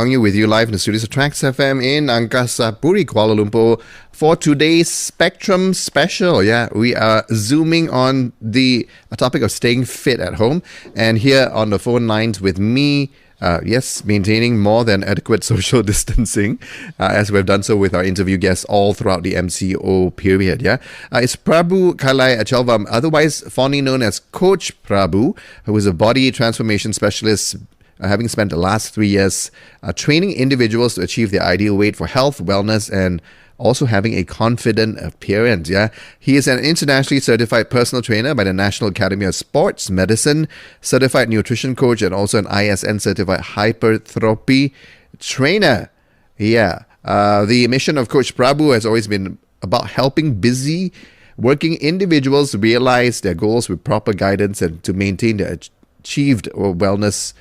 You with you live in the studios of Tracks FM in Angkasa Puri, Kuala Lumpur for today's Spectrum special. Yeah, we are zooming on the topic of staying fit at home. And here on the phone lines with me, yes, maintaining more than adequate social distancing, as we've done so with our interview guests all throughout the MCO period. Yeah, it's Prabhu 𝐦𝐨𝐬𝐭, otherwise fondly known as Coach Prabhu, who is a body transformation specialist, having spent the last 3 years training individuals to achieve their ideal weight for health, wellness, and also having a confident appearance. Yeah, he is an internationally certified personal trainer by the National Academy of Sports Medicine, certified nutrition coach, and also an ISN certified hypertrophy trainer. Yeah, the mission of Coach Prabhu has always been about helping busy working individuals realize their goals with proper guidance and to maintain their achieved wellness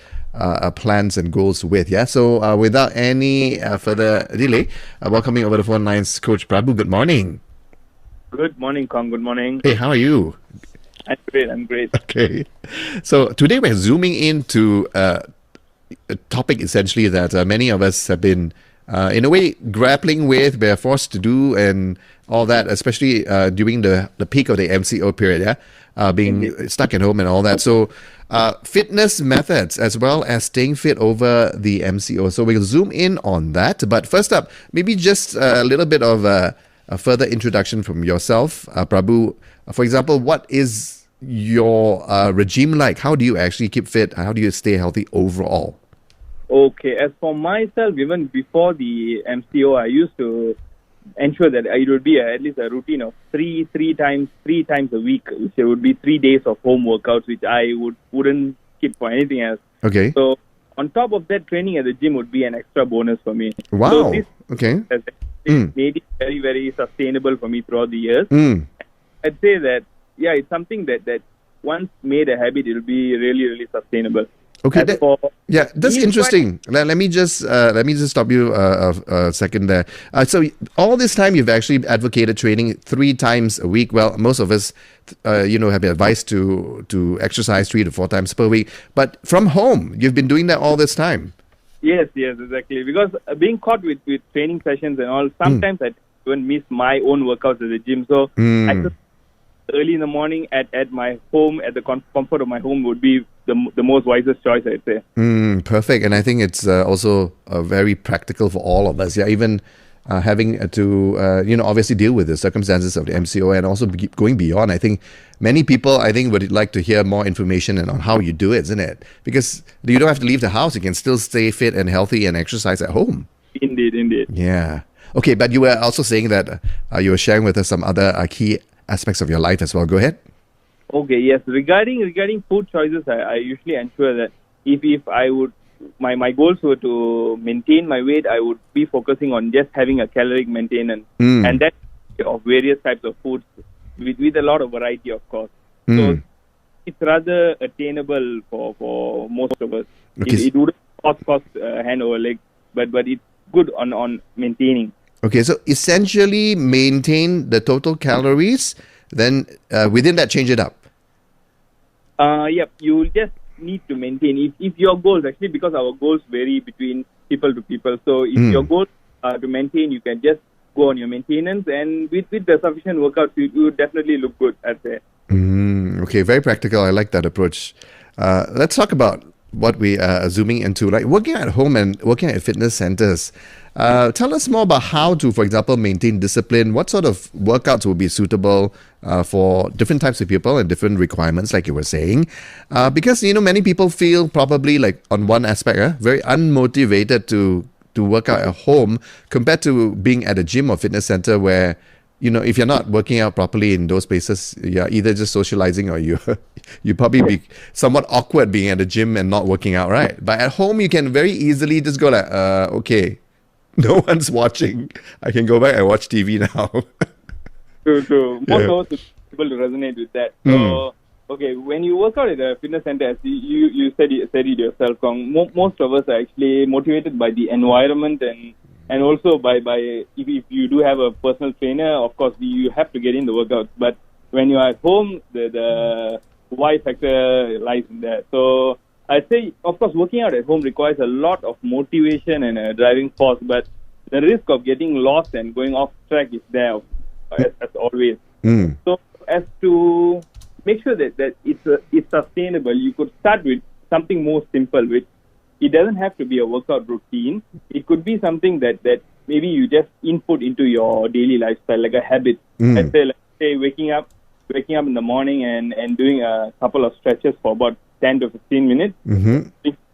plans and goals with. Yeah, so without any further delay, welcoming over the phone lines Coach Prabhu. Good morning. Good morning, Kong. Good morning. Hey, how are you? I'm great. Okay, so today we're zooming into a topic essentially that many of us have been in a way grappling with, we're forced to do, and all that, especially during the peak of the MCO period. Yeah, being stuck at home and all that. So fitness methods as well as staying fit over the MCO. So we'll zoom in on that. But first up, maybe just a little bit of a further introduction from yourself, Prabhu. For example, what is your regime like? How do you actually keep fit? How do you stay healthy overall? Okay, as for myself, even before the MCO, I used to ensure that it would be at least a routine of three times a week, which would be 3 days of home workouts, which I wouldn't skip for anything else. Okay. So on top of that, training at the gym would be an extra bonus for me. Wow. So this okay. has made it very, very sustainable for me throughout the years. I'd say that, yeah, it's something that once made a habit, it will be really, really sustainable. Okay, that's interesting. Let me just stop you a second there. So all this time you've actually advocated training 3 times a week. Well, most of us, have been advised to exercise 3 to 4 times per week. But from home, you've been doing that all this time. Yes, exactly. Because being caught with training sessions and all, sometimes I even miss my own workouts at the gym. So I just early in the morning at my home, at the comfort of my home, would be the most wisest choice, I'd say. Perfect. And I think it's also very practical for all of us. Yeah, even having to, obviously deal with the circumstances of the MCO and also going beyond. I think many people, would like to hear more information on how you do it, isn't it? Because you don't have to leave the house. You can still stay fit and healthy and exercise at home. Indeed. Yeah. Okay, but you were also saying that you were sharing with us some other key aspects of your life as well. Go ahead. Okay, yes. Regarding food choices, I usually ensure that if I would, my goals were to maintain my weight, I would be focusing on just having a caloric maintenance, and that of various types of foods with a lot of variety, of course. So it's rather attainable for most of us. Okay. It wouldn't cost hand over leg, but it's good on maintaining. Okay, so essentially maintain the total calories, then within that change it up. Yep, you will just need to maintain. If your goals, actually, because our goals vary between people to people, so if your goals are to maintain, you can just go on your maintenance, and with the sufficient workouts, you would definitely look good, I'd say. Okay, very practical. I like that approach. Let's talk about what we are zooming into, like working at home and working at fitness centers. Tell us more about how to, for example, maintain discipline. What sort of workouts will be suitable for different types of people and different requirements, like you were saying? Because, many people feel probably like on one aspect, very unmotivated to work out at home compared to being at a gym or fitness center where, if you're not working out properly in those places, you're either just socializing or you probably be somewhat awkward being at a gym and not working out, right? But at home, you can very easily just go like, okay, no one's watching. I can go back and watch TV now. True. Most of us are able to resonate with that. So, okay, when you work out at a fitness center, as you said it yourself, Kong, most of us are actually motivated by the environment and also by if you do have a personal trainer, of course, you have to get in the workouts. But when you are at home, the why factor lies in that. So I'd say, of course, working out at home requires a lot of motivation and a driving force, but the risk of getting lost and going off track is there, as always. So as to make sure that it's sustainable, you could start with something more simple, which it doesn't have to be a workout routine. It could be something that maybe you just input into your daily lifestyle, like a habit. Let's say waking up in the morning and doing a couple of stretches for about 10 to 15 minutes,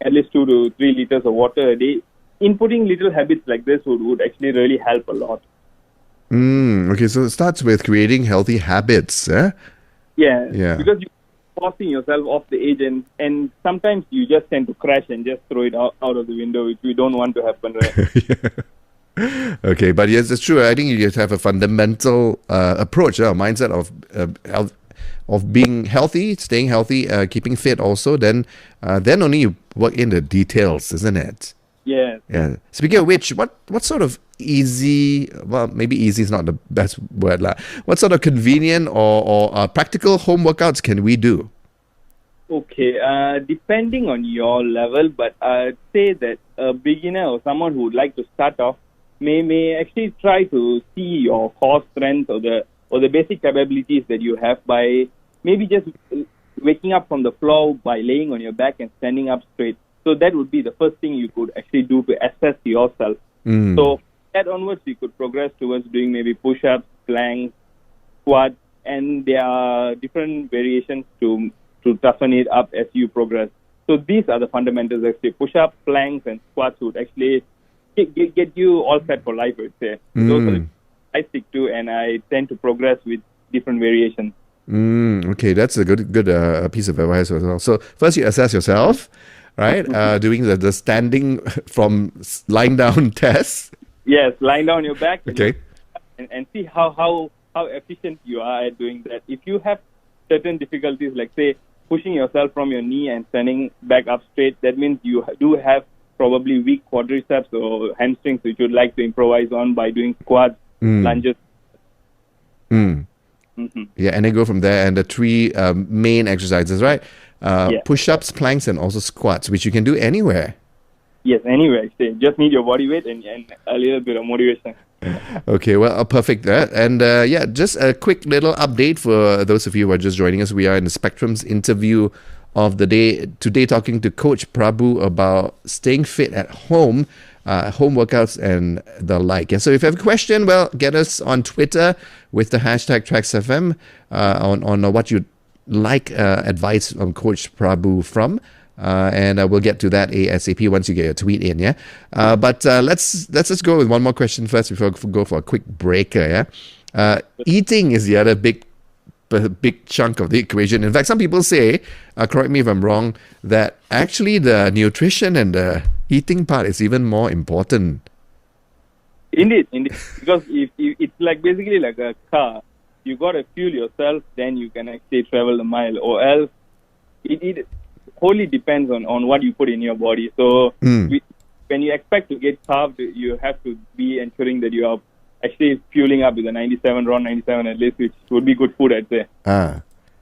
at least 2 to 3 liters of water a day. Inputting little habits like this would actually really help a lot. Okay, so it starts with creating healthy habits. Yeah. Because you're forcing yourself off the edge, and sometimes you just tend to crash and just throw it out of the window, which we don't want to happen, right? Okay, but yes, it's true. I think you have to have a fundamental approach, mindset of being healthy, staying healthy, keeping fit also. Then only you work in the details, isn't it? Yeah. Speaking of which, what sort of easy, well, maybe easy is not the best word. What sort of convenient or practical home workouts can we do? Okay, depending on your level, but I'd say that a beginner or someone who would like to start off may actually try to see your core strength or the basic capabilities that you have by maybe just waking up from the floor by laying on your back and standing up straight. So that would be the first thing you could actually do to assess yourself. So that onwards, you could progress towards doing maybe push-ups, planks, squats, and there are different variations to toughen it up as you progress. So these are the fundamentals, actually. Push-ups, planks, and squats would actually get you all set for life, I would say. Those are the I stick to, and I tend to progress with different variations. Okay, that's a good piece of advice as well. So first you assess yourself, right? Doing the standing from lying down test. Yes, lying down on your back. Okay. And see how efficient you are at doing that. If you have certain difficulties, like say pushing yourself from your knee and standing back up straight, that means you do have probably weak quadriceps or hamstrings, which you'd like to improvise on by doing squats, lunges. Yeah, and then go from there. And the three main exercises, right? Push-ups, planks, and also squats, which you can do anywhere. Yes, anywhere. Just need your body weight and a little bit of motivation. Okay, well, perfect. And just a quick little update for those of you who are just joining us. We are in the Spectrum's interview of the day. Today, talking to Coach Prabhu about staying fit at home, home workouts and the like. And so if you have a question, well, get us on Twitter with the hashtag TracksFM on what you'd like advice from Coach Prabhu from. And we'll get to that ASAP once you get your tweet in, yeah? But let's just go with one more question first before we go for a quick breaker, yeah? Eating is the other big chunk of the equation. In fact, some people say, correct me if I'm wrong, that actually the nutrition and the eating part is even more important. Indeed. Because if it's like basically like a car. You got to fuel yourself, then you can actually travel a mile. Or else, it wholly depends on what you put in your body. So when you expect to get carved, you have to be ensuring that you are actually fueling up with a 97, around 97 at least, which would be good food, I'd say.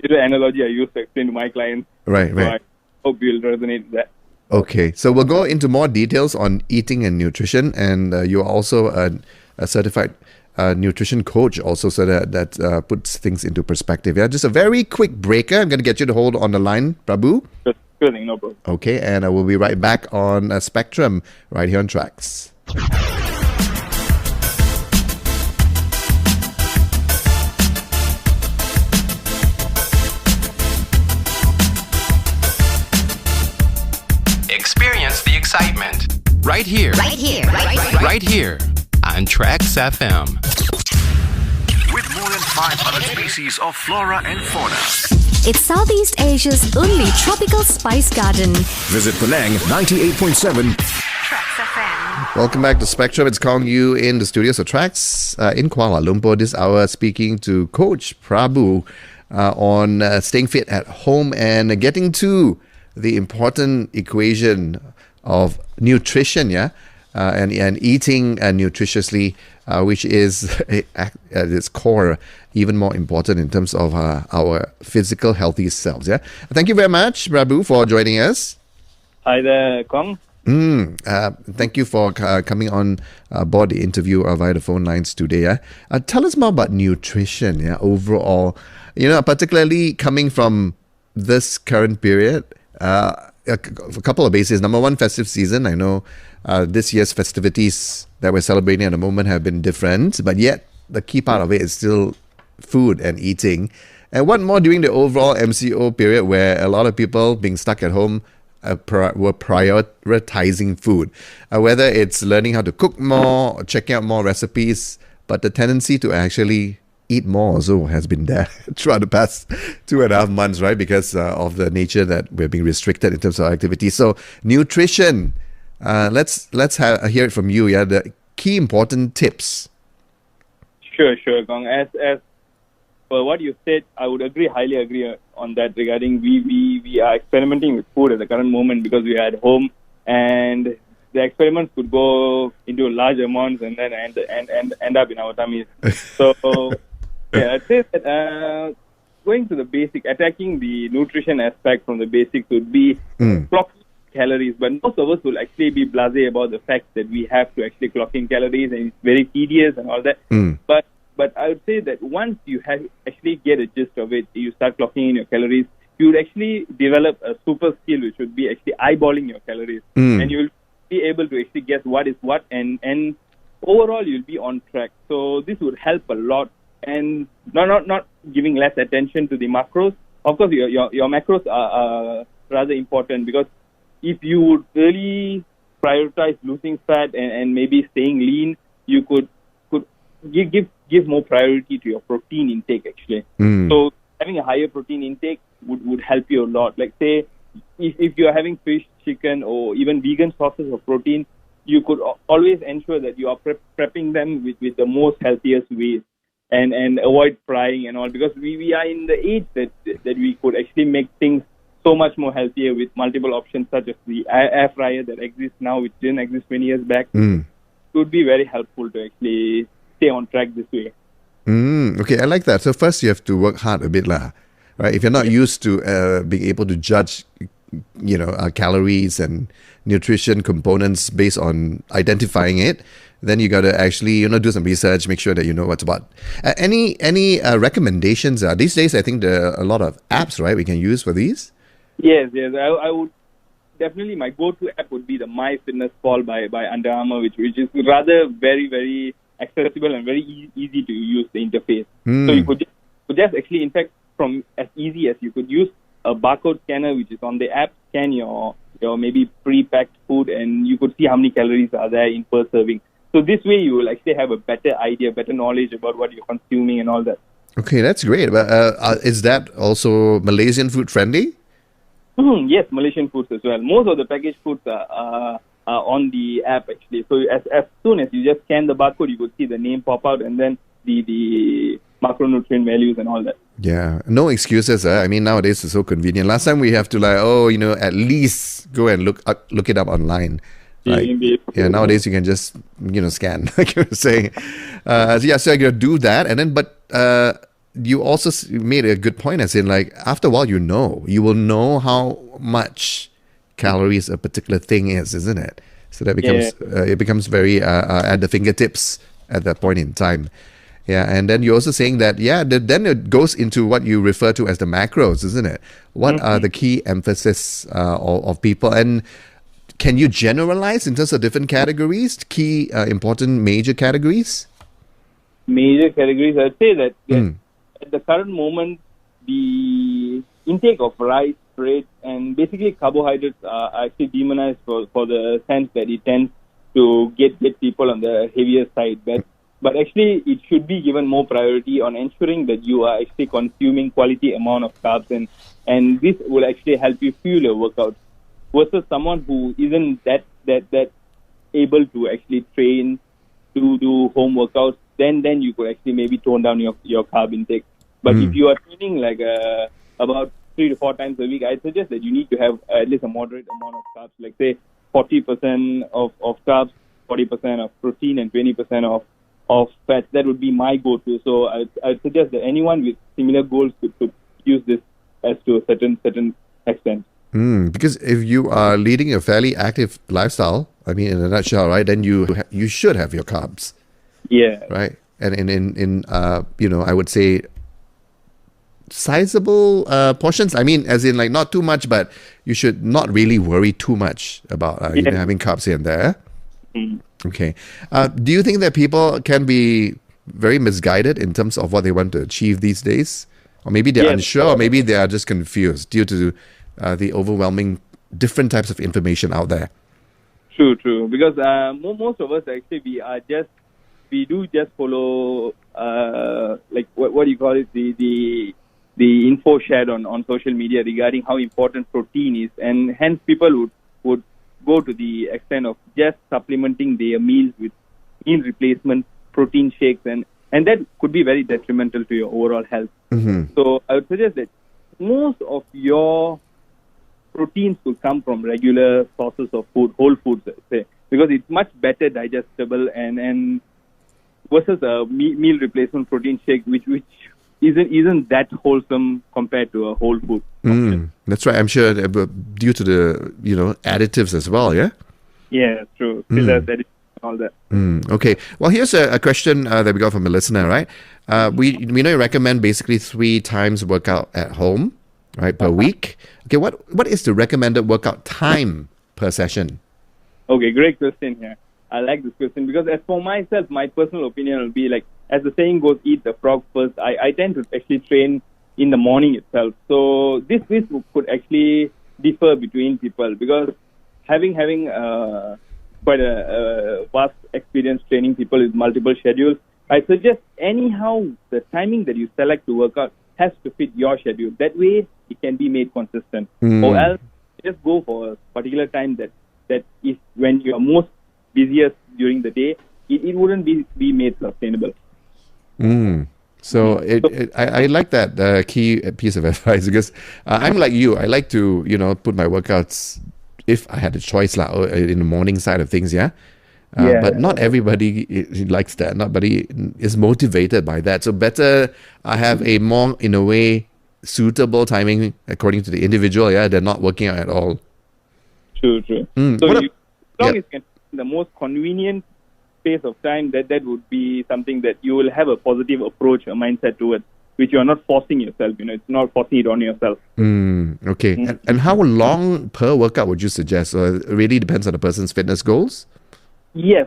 It's an analogy I use to explain to my clients. Right. So I hope you'll resonate with that. Okay, so we'll go into more details on eating and nutrition, and you're also a certified nutrition coach also, so that puts things into perspective. Yeah, just a very quick breaker. I'm going to get you to hold on the line, Prabhu. Good thing, no problem. Okay, and I will be right back on Spectrum right here on Tracks. Experience the excitement right here on Tracks FM. With more than 500 species of flora and fauna. It's Southeast Asia's only tropical spice garden. Visit Penang 98.7. Tracks FM. Welcome back to Spectrum. It's 𝐭𝐤 in the studios of Tracks in Kuala Lumpur this hour, speaking to Coach Prabhu on staying fit at home and getting to the important equation of nutrition, and eating nutritiously, which is at its core even more important in terms of our physical healthy selves. Yeah. Thank you very much, Prabhu, for joining us. Hi there, Kong. Thank you for coming on board the interview via the phone lines today. Tell us more about nutrition, overall. Particularly coming from this current period, a couple of bases. Number one, festive season. I know this year's festivities that we're celebrating at the moment have been different, but yet the key part of it is still food and eating. And what more during the overall MCO period where a lot of people being stuck at home were prioritizing food, whether it's learning how to cook more or checking out more recipes, but the tendency to actually eat more also has been there throughout the past 2.5 months, right? Because of the nature that we're being restricted in terms of activity. So nutrition, let's hear it from you. Yeah, the key important tips. Sure, Kong. As for what you said, I would highly agree on that regarding we are experimenting with food at the current moment because we are at home, and the experiments could go into large amounts and then end up in our tummies. So I'd say that going to the basic, attacking the nutrition aspect from the basics would be clocking calories. But most of us will actually be blasé about the fact that we have to actually clock in calories, and it's very tedious and all that. But I would say that once you actually get a gist of it, you start clocking in your calories, you would actually develop a super skill, which would be actually eyeballing your calories. And you'll be able to actually guess what is what, and overall you'll be on track. So this would help a lot, and not giving less attention to the macros. Of course, your macros are rather important, because if you would really prioritize losing fat and maybe staying lean, you could give more priority to your protein intake actually. So having a higher protein intake would help you a lot. Like say, if you're having fish, chicken, or even vegan sources of protein, you could always ensure that you are prepping them with the most healthiest ways, and avoid frying and all, because we are in the age that we could actually make things so much more healthier with multiple options, such as the air fryer that exists now, which didn't exist 20 years back. It would be very helpful to actually stay on track this way. Okay, I like that. So first you have to work hard a bit, right? If you're not used to being able to judge, calories and nutrition components based on identifying it, then you got to actually, do some research, make sure that you know what's about. Any recommendations? These days, I think there are a lot of apps, right, we can use for these? Yes. I would definitely, my go-to app would be the MyFitnessPal by Under Armour, which is rather very, very accessible and very easy to use the interface. So you could just actually, in fact, from as easy as you could use a barcode scanner, which is on the app, scan your maybe pre-packed food, and you could see how many calories are there in per serving. So this way you will actually have a better idea, better knowledge about what you're consuming and all that. Okay, that's great. But is that also Malaysian food friendly? Yes, Malaysian foods as well. Most of the packaged foods are on the app actually. So as soon as you just scan the barcode, you could see the name pop out, and then the macronutrient values and all that. Yeah, no excuses. I mean, nowadays it's so convenient. Last time we have to at least go and look it up online. Right? Yeah, nowadays you can just scan, like you were saying. So you're gonna do that, and then but you also made a good point, as in after a while you will know how much calories a particular thing is, isn't it? So that becomes it becomes very at the fingertips at that point in time. Yeah, and then you're also saying that then it goes into what you refer to as the macros, isn't it? What are the key emphasis of people, and can you generalize in terms of different categories, key important major categories? Major categories, I'd say that at the current moment, the intake of rice, bread, and basically carbohydrates are actually demonized for the sense that it tends to get people on the heavier side. But actually, it should be given more priority on ensuring that you are actually consuming quality amount of carbs, and this will actually help you fuel your workout. Versus someone who isn't that able to actually train to do home workouts, then you could actually maybe tone down your carb intake. But if you are training about 3 to 4 times a week, I suggest that you need to have at least a moderate amount of carbs, like say 40% of carbs, 40% of protein, and 20% of fat. That would be my go-to. So I suggest that anyone with similar goals could use this as to a certain extent. Because if you are leading a fairly active lifestyle, I mean, in a nutshell, right, then you should have your carbs, Yeah. right? And in I would say sizable portions. I mean, as in like not too much, but you should not really worry too much about having carbs here and there. Okay. Do you think that people can be very misguided in terms of what they want to achieve these days? Or maybe they're unsure, or maybe they are just confused due to the overwhelming different types of information out there. True. Because most of us actually we do just follow like what do you call it, the info shared on social media regarding how important protein is, and hence people would go to the extent of just supplementing their meals with meal replacement protein shakes, and that could be very detrimental to your overall health. So I would suggest that most of your proteins will come from regular sources of food, whole foods, let's say, because it's much better digestible and versus a meal replacement protein shake, which isn't that wholesome compared to a whole food. That's right. I'm sure due to the additives as well. Yeah. Yeah, true. Fillers, all that. Okay. Well, here's a question that we got from a listener. Right. We know you recommend basically 3 times workout at home, right, per week. Okay. What is the recommended workout time per session? Okay, great question here. I like this question because as for myself, my personal opinion will be like, as the saying goes, eat the frog first. I tend to actually train in the morning itself. So this could actually differ between people because having quite a vast experience training people with multiple schedules, I suggest anyhow the timing that you select to work out has to fit your schedule. That way it can be made consistent. Or else just go for a particular time that is when you are most busiest during the day. It wouldn't be made sustainable. So I like that key piece of advice because I'm like you. I like to put my workouts, if I had a choice, in the morning side of things, but not everybody likes that. Not everybody is motivated by that. So better I have a more, in a way, suitable timing according to the individual. They're not working out at all. True. So as long as you can the most convenient space of time, that would be something that you will have a positive approach, a mindset towards, which you are not forcing yourself. It's not forcing it on yourself. Okay. And how long per workout would you suggest? It really depends on the person's fitness goals? Yes.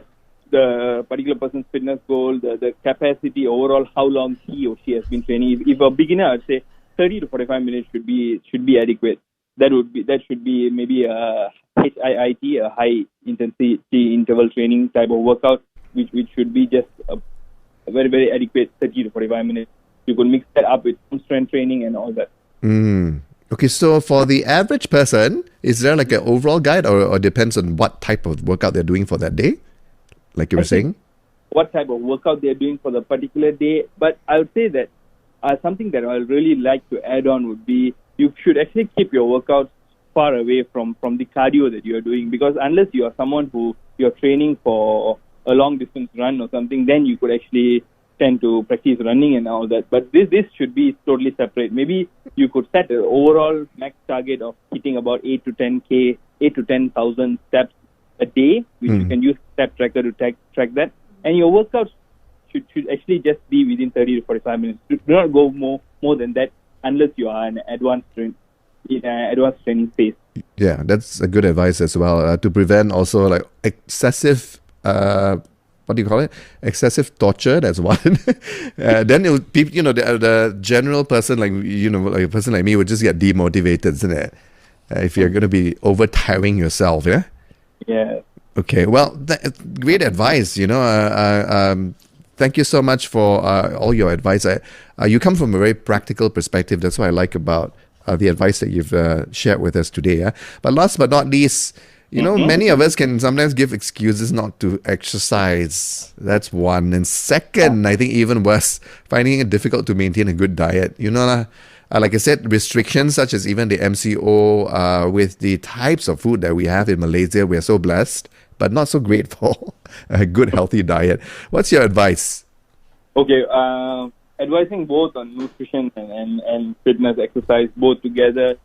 The particular person's fitness goal, the capacity overall, how long he or she has been training. If a beginner, I'd say 30 to 45 minutes should be adequate. That should be maybe a HIIT, a high intensity interval training type of workout, which should be just a very, very adequate 30 to 45 minutes. You could mix that up with some strength training and all that. Okay, so for the average person, is there like an overall guide or depends on what type of workout they're doing for that day? Like you were saying? What type of workout they're doing for the particular day. But I would say that something that I would really like to add on would be you should actually keep your workouts far away from the cardio that you're doing, because unless you are someone who you're training for a long distance run or something, then you could actually tend to practice running and all that. But this should be totally separate. Maybe you could set an overall max target of hitting about 8 to 10,000 steps a day, which you can use step tracker to track that. And your workouts should actually just be within 30 to 45 minutes. Do not go more than that unless you are an advanced training phase. Yeah, that's a good advice as well, to prevent also like excessive what do you call it? Excessive torture. That's one. Then it would, the general person like like a person like me would just get demotivated, isn't it? If you're going to be over tiring yourself, yeah. Yeah. Okay. Well, great advice. Thank you so much for all your advice. You come from a very practical perspective. That's what I like about the advice that you've shared with us today. Yeah? But last but not least, many of us can sometimes give excuses not to exercise. That's one. And second, I think even worse, finding it difficult to maintain a good diet. Like I said, restrictions such as even the MCO with the types of food that we have in Malaysia, we are so blessed, but not so great for a good, healthy diet. What's your advice? Okay, advising both on nutrition and fitness, exercise, both together.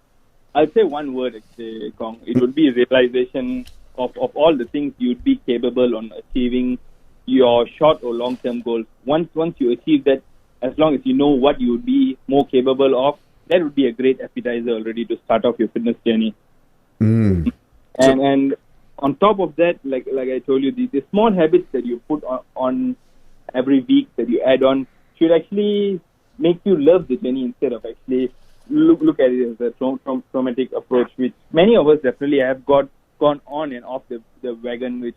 I'd say one word, actually, Kong. It would be realization of all the things you'd be capable on achieving your short or long-term goals. Once you achieve that, as long as you know what you would be more capable of, that would be a great appetizer already to start off your fitness journey. And on top of that, like I told you, the small habits that you put on every week that you add on should actually make you love the journey instead of actually look at it as a traumatic approach, which many of us definitely have gone on and off the wagon, which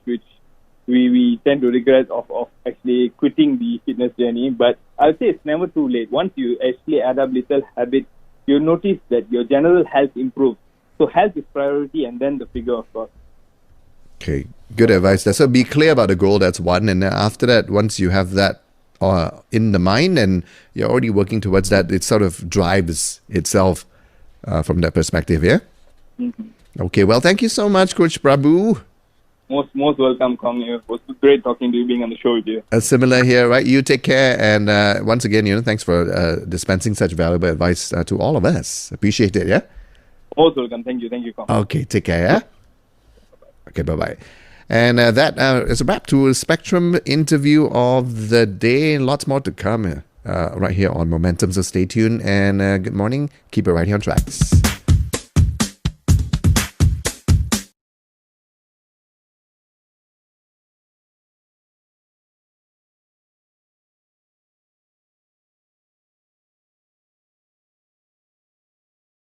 we tend to regret of actually quitting the fitness journey. But I would say it's never too late. Once you actually add up little habits, you'll notice that your general health improves. So health is priority and then the figure, of course. Okay, good advice there. So be clear about the goal, that's one. And then after that, once you have that in the mind and you're already working towards that, it sort of drives itself from that perspective, yeah? Okay, well, thank you so much, Coach Prabhu. Most welcome, Kong. It was great talking to you, being on the show with you. Similar here, right? You take care. And once again, thanks for dispensing such valuable advice to all of us. Appreciate it, yeah? Most welcome. Thank you, Kong. Okay, take care, yeah? Okay, bye-bye. And that is a wrap to a Spectrum interview of the day. Lots more to come right here on Momentum, so stay tuned. And good morning. Keep it right here on Tracks.